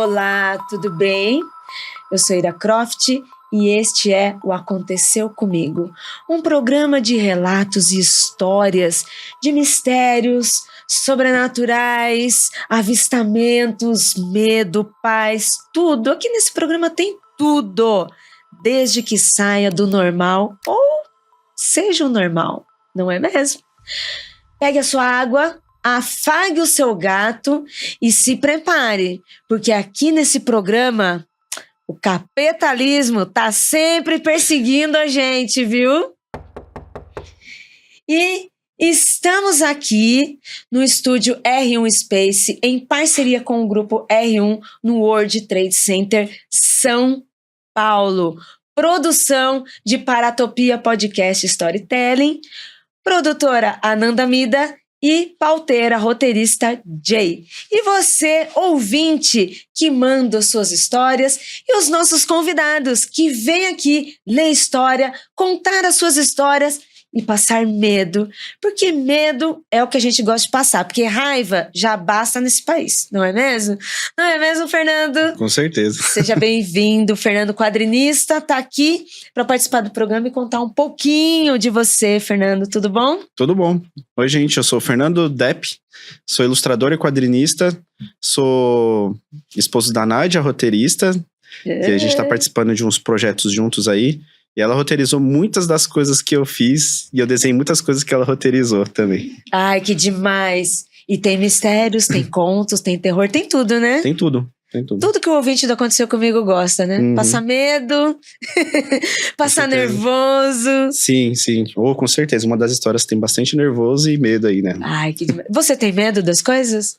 Olá, tudo bem? Eu sou Ira Croft e este é o Aconteceu Comigo, um programa de relatos e histórias de mistérios sobrenaturais, avistamentos, medo, paz, tudo. Aqui nesse programa tem tudo, desde que saia do normal ou seja o normal, não é mesmo? Pegue a sua água, afague o seu gato e se prepare, porque aqui nesse programa o capitalismo tá sempre perseguindo a gente, viu? E estamos aqui no estúdio R1 Space em parceria com o grupo R1 no World Trade Center São Paulo. Produção de Paratopia Podcast Storytelling, produtora Ananda Mida e pauteira roteirista Jay. E você, ouvinte, que manda suas histórias e os nossos convidados que vêm aqui ler história, contar as suas histórias e passar medo, porque medo é o que a gente gosta de passar, porque raiva já basta nesse país, não é mesmo? Não é mesmo, Fernando? Com certeza. Seja bem-vindo, Fernando Quadrinista, tá aqui para participar do programa e contar um pouquinho de você, Fernando, tudo bom? Tudo bom. Oi, gente, eu sou o Fernando Depp, sou ilustrador e quadrinista, sou esposo da Nádia, roteirista, que a gente tá participando de uns projetos juntos aí. E ela roteirizou muitas das coisas que eu fiz e eu desenhei muitas coisas que ela roteirizou também. Ai, que demais! E tem mistérios, tem contos, tem terror, tem tudo, né? Tem tudo, tem tudo. Tudo que o ouvinte do Aconteceu Comigo gosta, né? Passar medo, passar nervoso. Sim, sim. Oh, com certeza. Uma das histórias tem bastante nervoso e medo aí, né? Ai, que demais. Você tem medo das coisas?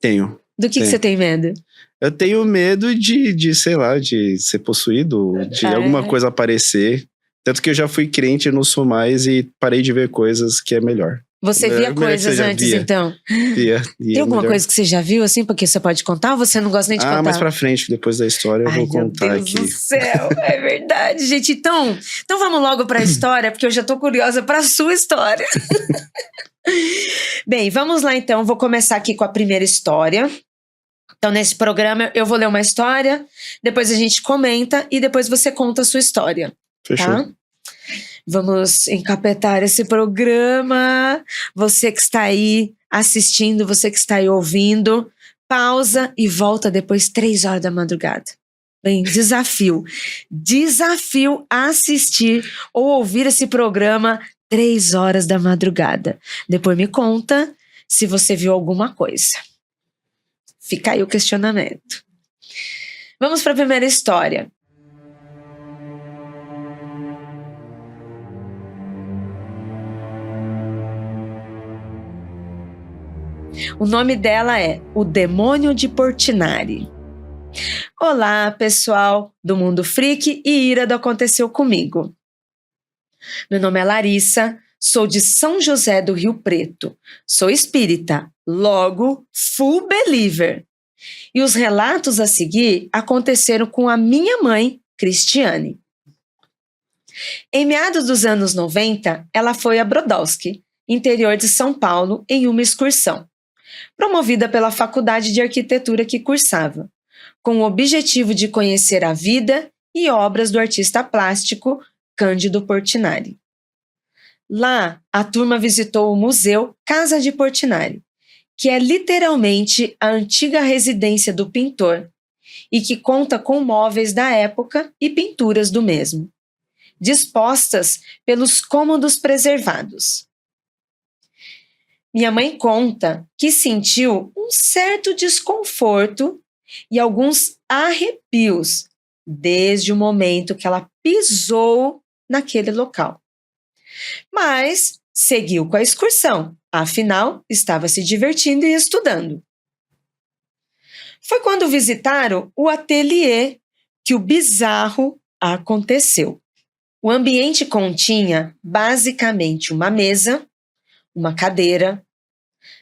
Tenho. Do que você tem medo? Eu tenho medo de, sei lá, de ser possuído, de alguma coisa aparecer. Tanto que eu já fui crente, eu não sou mais e parei de ver coisas que é melhor. Você via coisas antes, então? Via. Tem alguma coisa que você já viu, assim, porque você pode contar ou você não gosta nem de contar? Mais pra frente, depois da história, eu vou contar aqui. Meu Deus do céu, é verdade, gente. Então vamos logo pra história, porque eu já tô curiosa pra sua história. Bem, vamos lá então, vou começar aqui com a primeira história. Então, nesse programa, eu vou ler uma história, depois a gente comenta e depois você conta a sua história. Fechou. Tá? Vamos encapetar esse programa. Você que está aí assistindo, você que está aí ouvindo, pausa e volta depois 3 horas da madrugada. Bem, desafio a assistir ou ouvir esse programa 3 horas da madrugada. Depois me conta se você viu alguma coisa. Fica aí o questionamento. Vamos para a primeira história. O nome dela é O Demônio de Portinari. Olá, pessoal do Mundo Freak e Ira do Aconteceu Comigo. Meu nome é Larissa, sou de São José do Rio Preto. Sou espírita, logo full believer. E os relatos a seguir aconteceram com a minha mãe, Cristiane. Em meados dos anos 90, ela foi a Brodowski, interior de São Paulo, em uma excursão, promovida pela faculdade de arquitetura que cursava, com o objetivo de conhecer a vida e obras do artista plástico Cândido Portinari. Lá, a turma visitou o Museu Casa de Portinari, que é literalmente a antiga residência do pintor e que conta com móveis da época e pinturas do mesmo, dispostas pelos cômodos preservados. Minha mãe conta que sentiu um certo desconforto e alguns arrepios desde o momento que ela pisou naquele local. Mas seguiu com a excursão, afinal, estava se divertindo e estudando. Foi quando visitaram o ateliê que o bizarro aconteceu. O ambiente continha basicamente uma mesa, uma cadeira,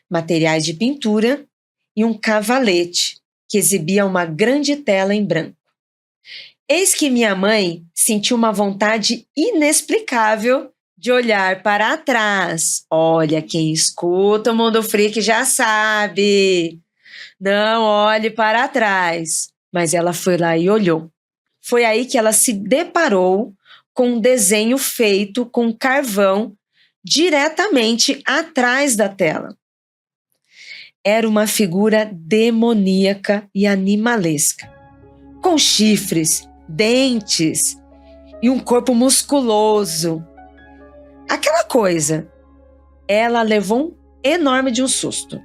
materiais de pintura e um cavalete que exibia uma grande tela em branco. Eis que minha mãe sentiu uma vontade inexplicável de olhar para trás. Olha, quem escuta o Mundo Freak já sabe. Não olhe para trás. mas ela foi lá e olhou. Foi aí que ela se deparou com um desenho feito com carvão diretamente atrás da tela. Era uma figura demoníaca e animalesca, com chifres, dentes e um corpo musculoso. Aquela coisa. Ela levou um enorme de um susto.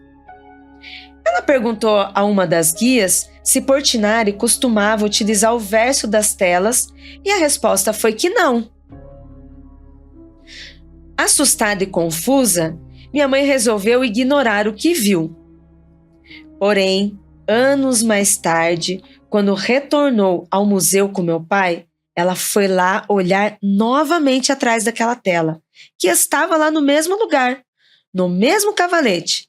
Ela perguntou a uma das guias se Portinari costumava utilizar o verso das telas e a resposta foi que não. Assustada e confusa, minha mãe resolveu ignorar o que viu. Porém, anos mais tarde, quando retornou ao museu com meu pai, ela foi lá olhar novamente atrás daquela tela, que estava lá no mesmo lugar, no mesmo cavalete.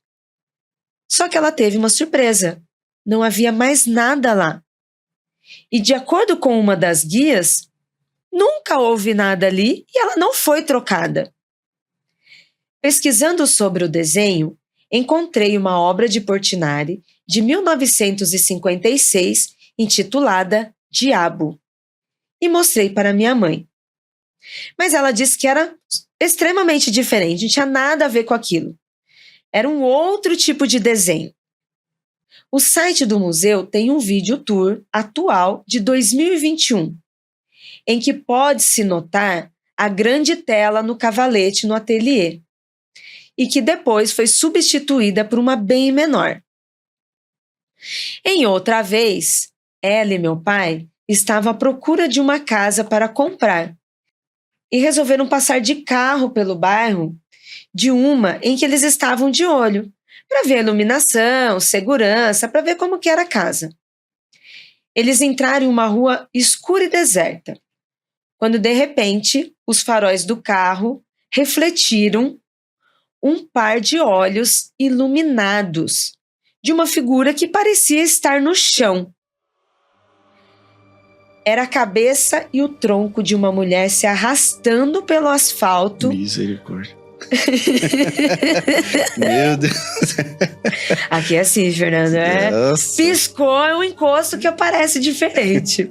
Só que ela teve uma surpresa. Não havia mais nada lá. E de acordo com uma das guias, nunca houve nada ali e ela não foi trocada. Pesquisando sobre o desenho, encontrei uma obra de Portinari de 1956 intitulada Diabo e mostrei para minha mãe. Mas ela disse que era extremamente diferente, não tinha nada a ver com aquilo. Era um outro tipo de desenho. O site do museu tem um vídeo tour atual de 2021, em que pode-se notar a grande tela no cavalete no ateliê, e que depois foi substituída por uma bem menor. Em outra vez, ela e meu pai estavam à procura de uma casa para comprar e resolveram passar de carro pelo bairro de uma em que eles estavam de olho, para ver a iluminação, segurança, para ver como que era a casa. Eles entraram em uma rua escura e deserta, quando de repente os faróis do carro refletiram um par de olhos iluminados de uma figura que parecia estar no chão. Era a cabeça e o tronco de uma mulher se arrastando pelo asfalto. Misericórdia. Meu Deus. Aqui é assim, Fernando. Piscou, é um encosto que aparece diferente.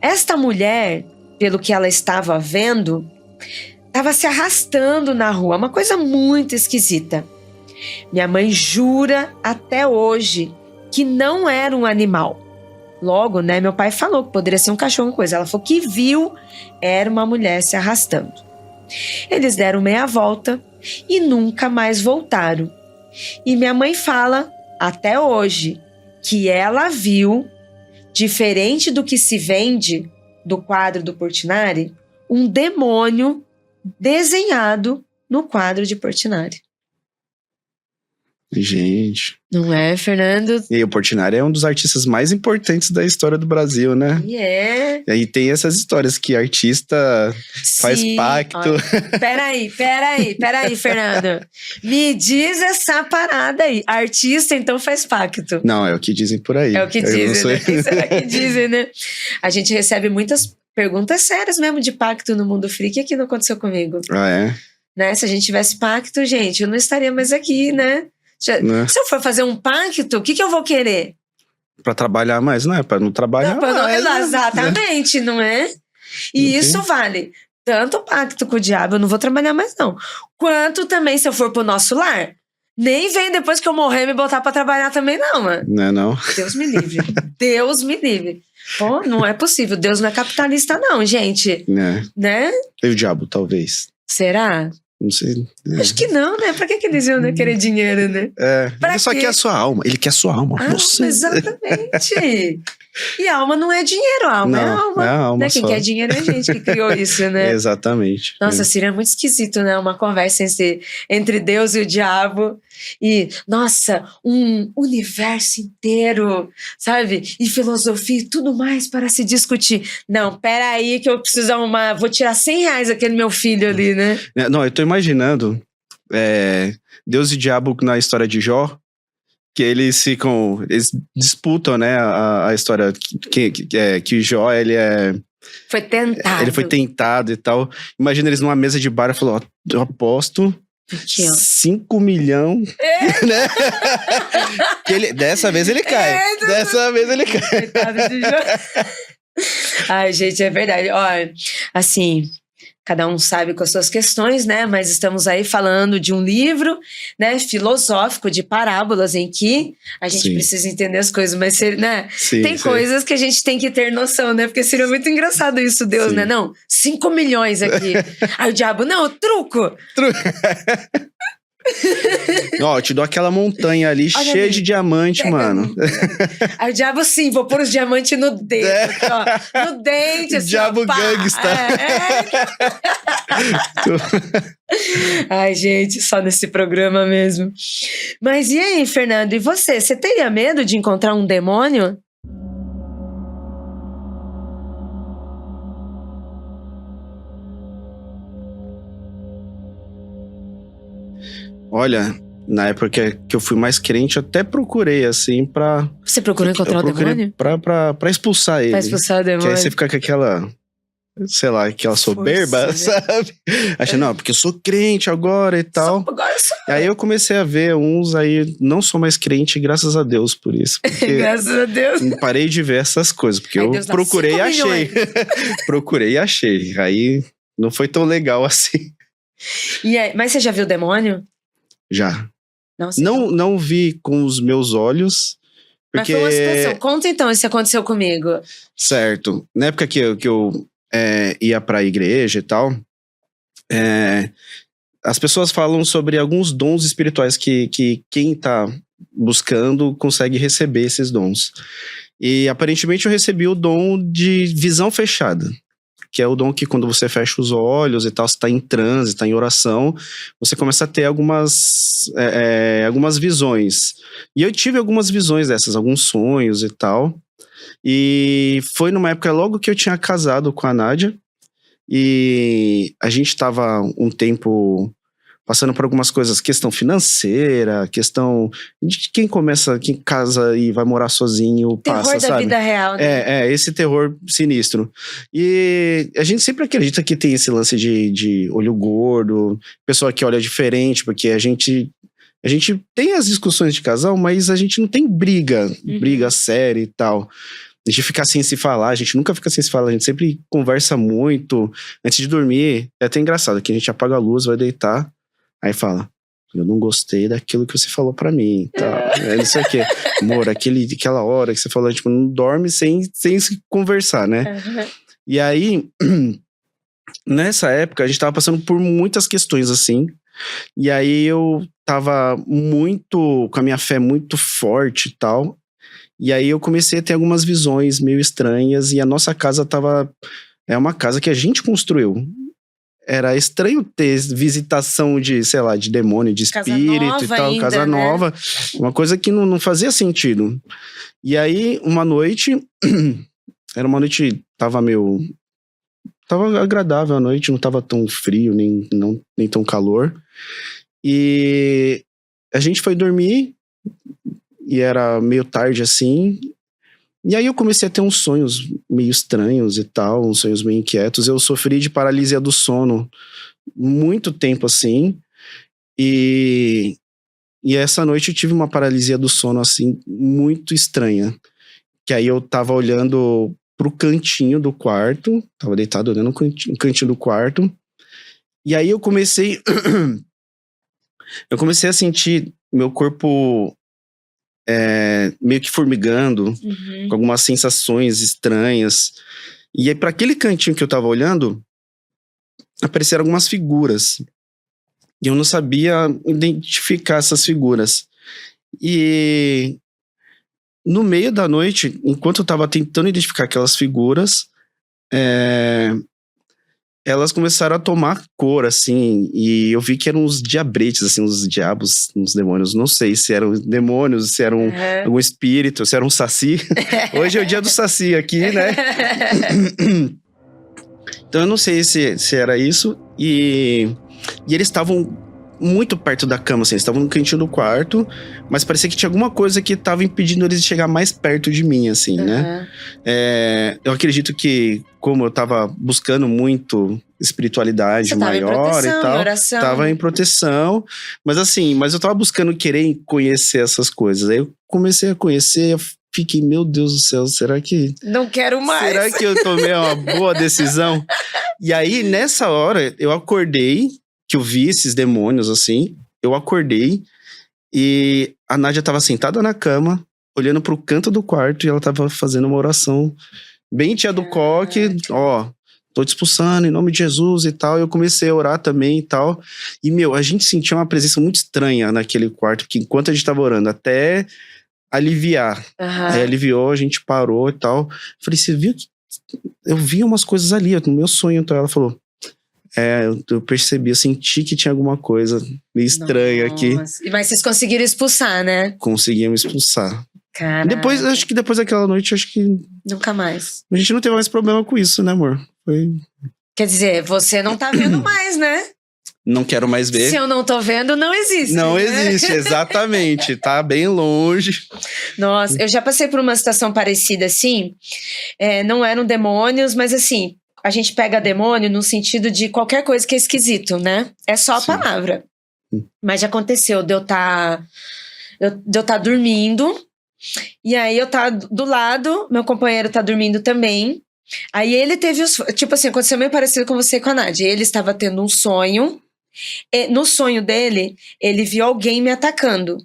Esta mulher, pelo que ela estava vendo, estava se arrastando na rua. Uma coisa muito esquisita. Minha mãe jura até hoje que não era um animal. Logo, né, meu pai falou que poderia ser um cachorro, coisa. Ela falou que viu, era uma mulher se arrastando. Eles deram meia volta e nunca mais voltaram. E minha mãe fala, até hoje, que ela viu, diferente do que se vende do quadro do Portinari, um demônio desenhado no quadro de Portinari. Gente. Não é, Fernando? E o Portinari é um dos artistas mais importantes da história do Brasil, né? E é. E aí tem essas histórias que artista faz pacto. Olha, peraí, Fernando. Me diz essa parada aí. Artista, então, faz pacto. Não, é o que dizem por aí. É o que dizem, né? Quem será que dizem, né? A gente recebe muitas perguntas sérias mesmo de pacto no Mundo Freak. Aqui não aconteceu comigo. Ah, é? Né? Se a gente tivesse pacto, gente, eu não estaria mais aqui, né? Se eu for fazer um pacto, o que eu vou querer? Pra trabalhar mais, não é? Pra não trabalhar mais. Exatamente, não é? E isso vale tanto o pacto com o diabo, eu não vou trabalhar mais não, quanto também se eu for pro nosso lar. Nem vem depois que eu morrer me botar pra trabalhar também não, mano. Não é não? Deus me livre. Deus me livre. Pô, não é possível. Deus não é capitalista não, gente. Né? E o diabo, talvez. Será? Não sei. Acho que não, né? Pra que eles iam querer dinheiro, né? Ele só quer a sua alma. Ele quer a sua alma. Exatamente. E alma não é dinheiro, alma é alma. É a alma, né? Quem quer dinheiro é a gente que criou isso, né? Exatamente. Nossa, seria muito esquisito, né? Uma conversa entre Deus e o diabo. E, nossa, um universo inteiro, sabe? E filosofia e tudo mais para se discutir. Não, peraí que eu preciso arrumar. Vou tirar R$100 aquele meu filho ali, né? Não, eu tô imaginando Deus e diabo na história de Jó. Que eles disputam, né, a história que o Jó, foi tentado. Ele foi tentado e tal. Imagina eles numa mesa de bar e falou, eu aposto Aqui, ó. 5 milhões, né? Dessa vez ele cai. Dessa vez ele cai. Coitado de João. Ai, gente, é verdade. Olha, assim, cada um sabe com as suas questões, né? Mas estamos aí falando de um livro, né, filosófico de parábolas em que a gente precisa entender as coisas, mas, né? Tem coisas que a gente tem que ter noção, né? Porque seria muito engraçado isso, Deus, né? Não, 5 milhões aqui. Aí o diabo, não, truco. Ó, eu te dou aquela montanha ali cheia de diamante, mano. Aí o diabo, sim, vou pôr os diamantes no dedo, aqui, ó, no dente, assim, diabo gangsta. Ai, gente, só nesse programa mesmo. Mas e aí, Fernando, e você? Você teria medo de encontrar um demônio? Olha, na época que eu fui mais crente, eu até procurei, assim, pra... Você procurou encontrar o demônio? Pra expulsar ele. Pra expulsar o demônio. Que aí você fica com aquela... sei lá, aquela soberba, sabe? Achando, não, porque eu sou crente agora e tal. Agora eu sou. Aí eu comecei a ver uns aí, não sou mais crente, graças a Deus por isso. Graças a Deus. Parei de ver essas coisas, porque eu procurei e achei. Procurei e achei. Aí não foi tão legal assim. E aí, mas você já viu o demônio? Já. Nossa, não vi com os meus olhos. Porque... Mas foi uma situação. Conta então se aconteceu comigo. Certo. Na época que eu ia pra igreja e tal, as pessoas falam sobre alguns dons espirituais que quem tá buscando consegue receber esses dons. E aparentemente eu recebi o dom de visão fechada, que é o dom que quando você fecha os olhos e tal, você tá em transe, tá em oração, você começa a ter algumas visões. E eu tive algumas visões dessas, alguns sonhos e tal. E foi numa época logo que eu tinha casado com a Nádia. E a gente tava um tempo passando por algumas coisas, questão financeira, questão de quem casa e vai morar sozinho, terror passa, da sabe? Vida real, né? Esse terror sinistro. E a gente sempre acredita que tem esse lance de olho gordo, pessoa que olha diferente, porque a gente tem as discussões de casal, mas a gente não tem briga séria e tal. A gente fica sem se falar, a gente nunca fica sem se falar, a gente sempre conversa muito. Antes de dormir, é até engraçado, que a gente apaga a luz, vai deitar, aí fala, eu não gostei daquilo que você falou pra mim, tá? Não sei o quê. Amor, aquela hora que você falou, tipo, não dorme sem se conversar, né? Uhum. E aí, nessa época, a gente tava passando por muitas questões assim, e aí eu tava com a minha fé muito forte e tal. E aí eu comecei a ter algumas visões meio estranhas. E a nossa casa é uma casa que a gente construiu. Era estranho ter visitação de, sei lá, de demônio, de espírito e tal. Ainda, casa nova. Uma coisa que não fazia sentido. E aí, uma noite... era uma noite... Tava agradável a noite. Não tava tão frio, nem tão calor. E a gente foi dormir... E era meio tarde assim. E aí eu comecei a ter uns sonhos meio estranhos e tal, uns sonhos meio inquietos. Eu sofri de paralisia do sono muito tempo assim. E essa noite eu tive uma paralisia do sono assim, muito estranha. Que aí eu tava olhando pro cantinho do quarto, tava deitado olhando no cantinho do quarto. E aí eu comecei a sentir meu corpo... meio que formigando, com algumas sensações estranhas. E aí, para aquele cantinho que eu tava olhando, apareceram algumas figuras. E eu não sabia identificar essas figuras. E no meio da noite, enquanto eu tava tentando identificar aquelas figuras, elas começaram a tomar cor, assim, e eu vi que eram uns diabretes, assim, uns diabos, uns demônios. Não sei se eram demônios, se eram algum espírito, se era um saci. Hoje é o dia do saci aqui, né? Então eu não sei se era isso. E eles estavam muito perto da cama, assim. Eles estavam no cantinho do quarto, mas parecia que tinha alguma coisa que tava impedindo eles de chegar mais perto de mim, assim, né? Eu acredito que, como eu tava buscando muito espiritualidade maior e tal, tava em proteção, mas assim, eu tava buscando querer conhecer essas coisas. Aí eu comecei a conhecer, eu fiquei, meu Deus do céu, será que... Não quero mais. Será que eu tomei uma boa decisão? E aí, nessa hora, eu acordei, que eu vi esses demônios, assim, eu acordei e a Nádia tava sentada na cama, olhando pro canto do quarto e ela tava fazendo uma oração bem tia do coque, ó, tô te expulsando em nome de Jesus e tal. Eu comecei a orar também e tal. E, a gente sentiu uma presença muito estranha naquele quarto, que enquanto a gente tava orando, até aliviar. Aí aliviou, a gente parou e tal. Falei, você viu que eu vi umas coisas ali, no meu sonho. Então ela falou, eu percebi, eu senti que tinha alguma coisa meio estranha aqui. Mas vocês conseguiram expulsar, né? Conseguimos expulsar. Caraca. Depois, acho que depois daquela noite, nunca mais. A gente não teve mais problema com isso, né, amor? Quer dizer, você não tá vendo mais, né? Não quero mais ver. Se eu não tô vendo, não existe. Não né? existe, exatamente. Tá bem longe. Nossa, eu já passei por uma situação parecida assim. Não eram demônios, mas assim, a gente pega demônio no sentido de qualquer coisa que é esquisito, né? É só a palavra. Mas já aconteceu de eu tá dormindo. E aí eu tá do lado, meu companheiro tá dormindo também. Aí ele teve tipo assim, aconteceu meio parecido com você e com a Nádia. Ele estava tendo um sonho. E no sonho dele, ele viu alguém me atacando.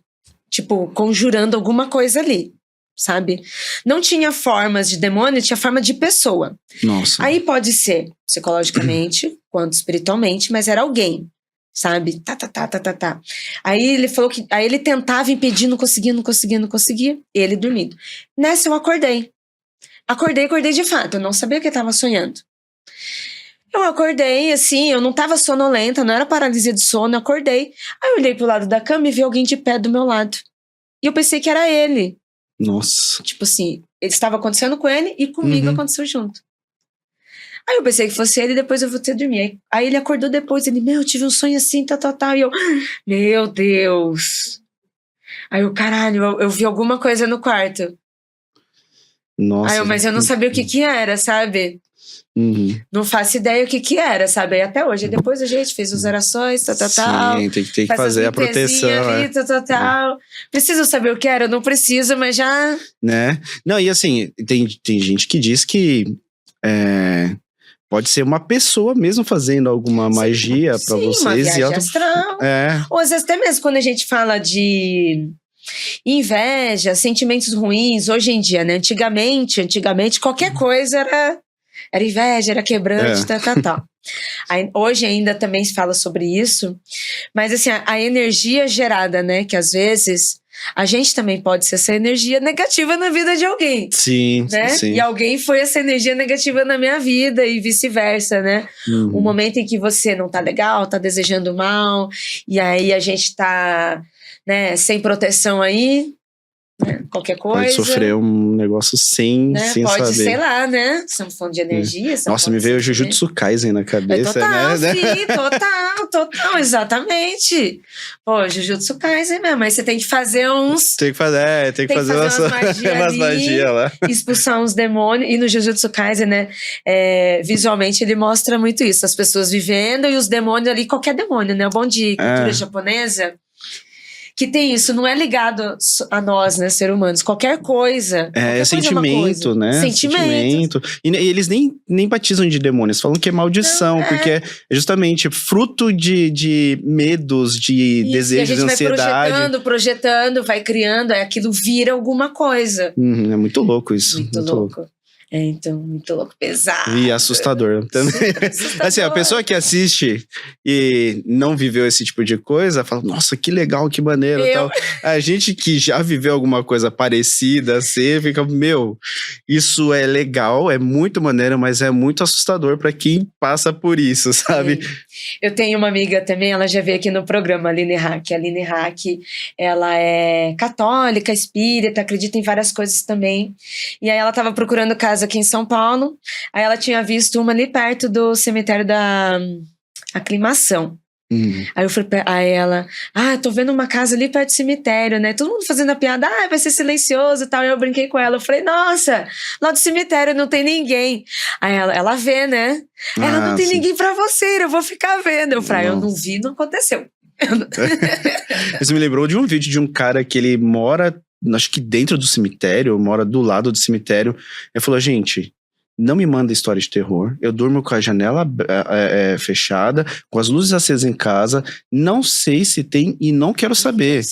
Tipo, conjurando alguma coisa ali, sabe? Não tinha formas de demônio, tinha forma de pessoa. Nossa. Aí pode ser psicologicamente, quanto espiritualmente, mas era alguém. Sabe? Tá. Aí ele falou que... Aí ele tentava impedir, não conseguia. Ele dormindo. Nessa eu acordei. Acordei de fato. Eu não sabia que eu tava sonhando. Eu acordei, assim, eu não tava sonolenta, não era paralisia de sono, eu acordei. Aí eu olhei pro lado da cama e vi alguém de pé do meu lado. E eu pensei que era ele. Nossa. Tipo assim, ele estava acontecendo com ele e comigo aconteceu junto. Aí eu pensei que fosse ele e depois eu vou ter dormir. Aí ele acordou depois, ele, eu tive um sonho assim, tal. E eu, meu Deus. Aí eu, caralho, eu vi alguma coisa no quarto. Nossa. Aí mas eu não sabia o que era, sabe? Não faço ideia o que era, sabe? Aí até hoje, depois a gente fez as orações, tal. Sim, tem que fazer a proteção. Ali, tal. Preciso saber o que era? Eu não preciso, mas já... Né? Não, e assim, tem gente que diz que pode ser uma pessoa mesmo fazendo alguma magia pra vocês. Uma viagem astral. Ou às vezes até mesmo quando a gente fala de... inveja, sentimentos ruins, hoje em dia, né? Antigamente qualquer coisa era inveja, era quebrante, tal. Aí, hoje ainda também se fala sobre isso, mas assim, a energia gerada, né? Que às vezes a gente também pode ser essa energia negativa na vida de alguém. Sim, né? sim. E alguém foi essa energia negativa na minha vida e vice-versa, né? Um momento em que você não tá legal, tá desejando mal, e aí a gente tá, né, sem proteção aí, né? Qualquer coisa. Pode sofrer um negócio sem pode, saber. sei lá, né? Estamos falando de energia. Nossa, me veio o Jujutsu Kaisen na cabeça, total, né? Sim, total, exatamente. Pô, Jujutsu Kaisen mesmo, aí você tem que fazer uns... Tem que fazer umas magias lá. Expulsar uns demônios. E no Jujutsu Kaisen, né, visualmente ele mostra muito isso. As pessoas vivendo e os demônios ali, qualquer demônio, né? O bom de cultura japonesa... que tem isso, não é ligado a nós, né, seres humanos. Qualquer coisa. É sentimento, né? Sentimento. E eles nem batizam de demônios, falam que é maldição, porque é justamente fruto de medos, de desejos, de ansiedade. A gente vai projetando, vai criando, aí aquilo vira alguma coisa. É muito louco isso. Muito louco. Então, muito louco, pesado. E assustador também. Assustador. Assim, a pessoa que assiste e não viveu esse tipo de coisa, fala, nossa, que legal, que maneiro. Tal. A gente que já viveu alguma coisa parecida, assim, fica, isso é legal, é muito maneiro, mas é muito assustador pra quem passa por isso, sabe? Eu tenho uma amiga também, ela já veio aqui no programa, a Aline Hack. A Aline Hack, ela é católica, espírita, acredita em várias coisas também. E aí ela tava procurando casa aqui em São Paulo, aí ela tinha visto uma ali perto do cemitério da Aclimação. Aí eu falei pra ela, tô vendo uma casa ali perto do cemitério, né? Todo mundo fazendo a piada, vai ser silencioso e tal. E eu brinquei com ela, eu falei, nossa, lá do cemitério não tem ninguém. Aí ela vê, né? Ela não tem ninguém pra você, eu vou ficar vendo. Eu falei, eu não vi, não aconteceu. Isso me lembrou de um vídeo de um cara que ele mora, acho que dentro do cemitério, mora do lado do cemitério. Ele falou, gente, não me manda história de terror. Eu durmo com a janela fechada, com as luzes acesas em casa. Não sei se tem e não quero saber.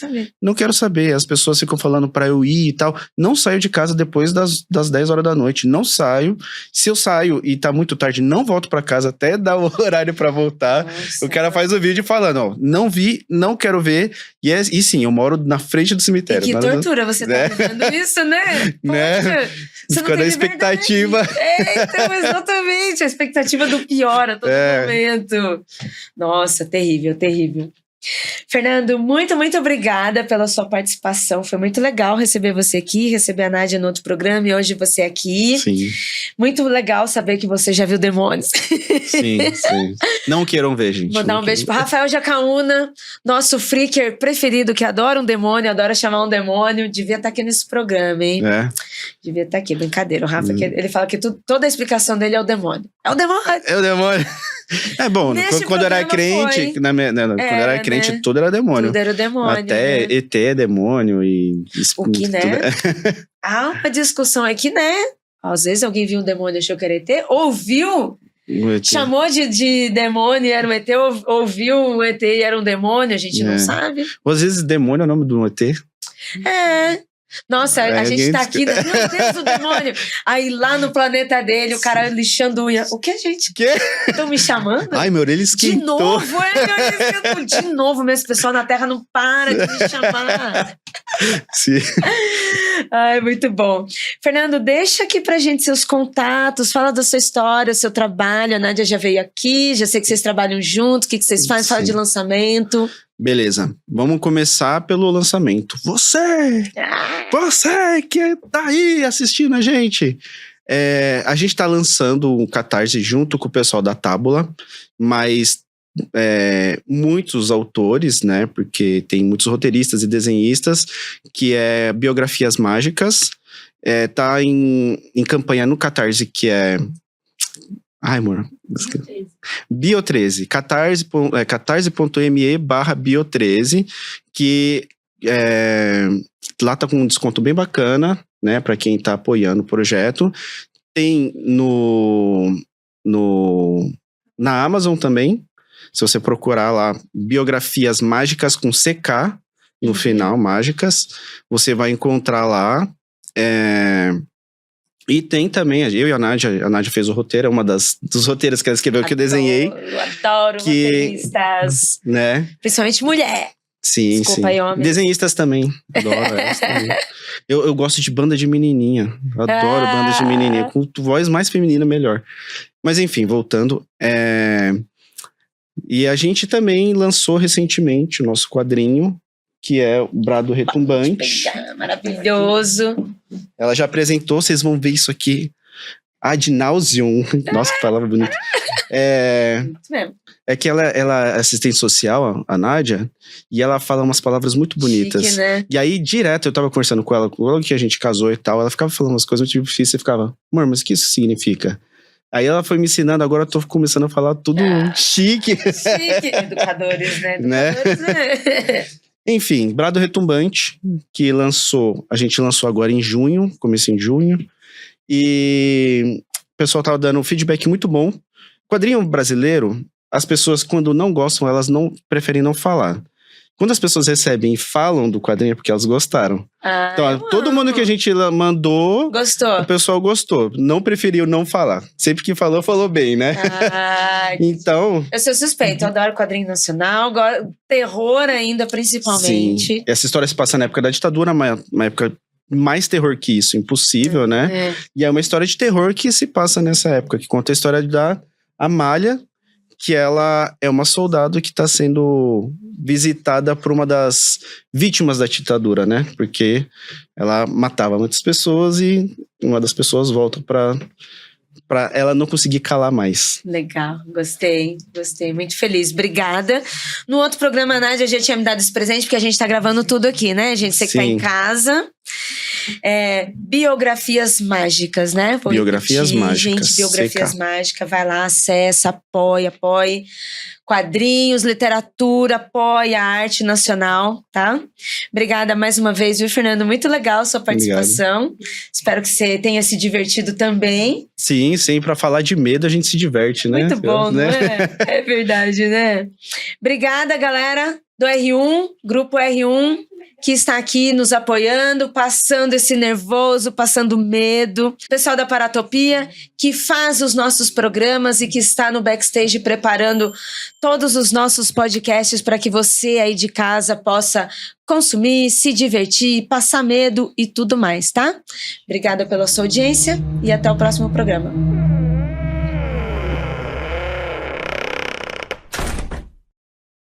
Não quero saber. As pessoas ficam falando pra eu ir e tal. Não saio de casa depois das 10 horas da noite. Não saio. Se eu saio e tá muito tarde, não volto pra casa até dar o horário pra voltar. Nossa, o cara faz o vídeo falando, não vi, não quero ver. E sim, eu moro na frente do cemitério. E que tortura você tá vivendo isso, né? Né? Fica na expectativa. Então, exatamente, a expectativa do pior a todo momento. Nossa, terrível, terrível. Fernando, muito, muito obrigada pela sua participação. Foi muito legal receber você aqui, receber a Nádia no outro programa e hoje você aqui. Sim. Muito legal saber que você já viu demônios. Sim. Não queiram ver, gente. Vou dar um beijo pro Rafael Jacaúna, nosso freaker preferido, que adora um demônio, adora chamar um demônio. Devia estar aqui nesse programa, hein? Devia estar aqui, brincadeira. O Rafa, ele fala que toda a explicação dele é o demônio. É o demônio. É bom, quando eu era crente, quando eu era crente, tudo era demônio. Tudo era demônio. Até ET é demônio e... O que, né? Há uma discussão aqui, né? Às vezes alguém viu um demônio e achou que era ET, ouviu, chamou de demônio e era um ET, ouviu um ET e era um demônio, a gente não sabe. Às vezes demônio é o nome do ET. Nossa, a gente tá aqui, meu Deus, o demônio. Aí lá no planeta dele, o cara lixando unha. O que, gente? Estão me chamando? Ai, minha orelha esquentou. De novo, minha orelha esquentou. De novo, mesmo, pessoal na Terra não para de me chamar. Sim. Ai, muito bom. Fernando, deixa aqui pra gente seus contatos, fala da sua história, do seu trabalho. A Nádia já veio aqui, já sei que vocês trabalham juntos, o que vocês fazem, fala de lançamento. Beleza, vamos começar pelo lançamento. Você que tá aí assistindo a gente. A gente tá lançando um Catarse junto com o pessoal da Tábula, mas muitos autores, né, porque tem muitos roteiristas e desenhistas, que é Biografias Mágicas, tá em campanha no Catarse, que é... Ai, amor. Bio13. catarse.me/bio13, que lá tá com um desconto bem bacana, né, para quem tá apoiando o projeto. Tem na Amazon também, se você procurar lá Biografias Mágicas com CK no final, Mágicas, você vai encontrar lá. E tem também, eu e a Nádia fez o roteiro, é uma dos roteiros que ela escreveu, que eu desenhei. Eu adoro roteiristas, né? Principalmente mulher. Sim, Desculpa aí, homem. Desenhistas também, adoro elas também. Eu gosto de banda de menininha, adoro banda de menininha, com voz mais feminina melhor. Mas enfim, voltando, e a gente também lançou recentemente o nosso quadrinho, que é o Brado Retumbante. Maravilhoso. Ela já apresentou, vocês vão ver isso aqui ad nauseum. Nossa, que palavra bonita. É que ela é assistente social, a Nádia, e ela fala umas palavras muito bonitas. Chique, né? E aí, direto, eu tava conversando com ela, logo que a gente casou e tal, ela ficava falando umas coisas muito difíceis, e ficava, amor, mas o que isso significa? Aí ela foi me ensinando, agora eu tô começando a falar tudo chique. Chique. Educadores, né? Né? Enfim, Brado Retumbante, que a gente lançou agora em junho, começo em junho, e o pessoal tava dando um feedback muito bom. Quadrinho brasileiro, as pessoas quando não gostam, elas preferem não falar. Quando as pessoas recebem e falam do quadrinho é porque elas gostaram. Então, todo mundo que a gente mandou, gostou. O pessoal gostou. Não preferiu não falar. Sempre que falou bem, né? Então... Eu sou suspeita, eu adoro quadrinho nacional, terror ainda, principalmente. Sim. Essa história se passa na época da ditadura, uma época mais terror que isso, impossível, né? E é uma história de terror que se passa nessa época, que conta a história da Amália, que ela é uma soldado que está sendo visitada por uma das vítimas da ditadura, né? Porque ela matava muitas pessoas e uma das pessoas volta para pra ela não conseguir calar mais. Legal, gostei, muito feliz, obrigada. No outro programa, a Nádia já tinha me dado esse presente, porque a gente tá gravando tudo aqui, né? A gente, você que tá em casa. Biografias mágicas, né? Vou Biografias repetir, mágicas. gente, biografias mágicas, vai lá, acessa, apoie. Quadrinhos, literatura, apoie a arte nacional, tá? Obrigada mais uma vez, viu, Fernando? Muito legal a sua participação. Obrigado. Espero que você tenha se divertido também. Sim, pra falar de medo a gente se diverte, né? Muito bom, né? Não é? É verdade, né? Obrigada, galera do R1, Grupo R1, que está aqui nos apoiando, passando esse nervoso, passando medo. Pessoal da Paratopia, que faz os nossos programas e que está no backstage preparando todos os nossos podcasts para que você aí de casa possa consumir, se divertir, passar medo e tudo mais, tá? Obrigada pela sua audiência e até o próximo programa.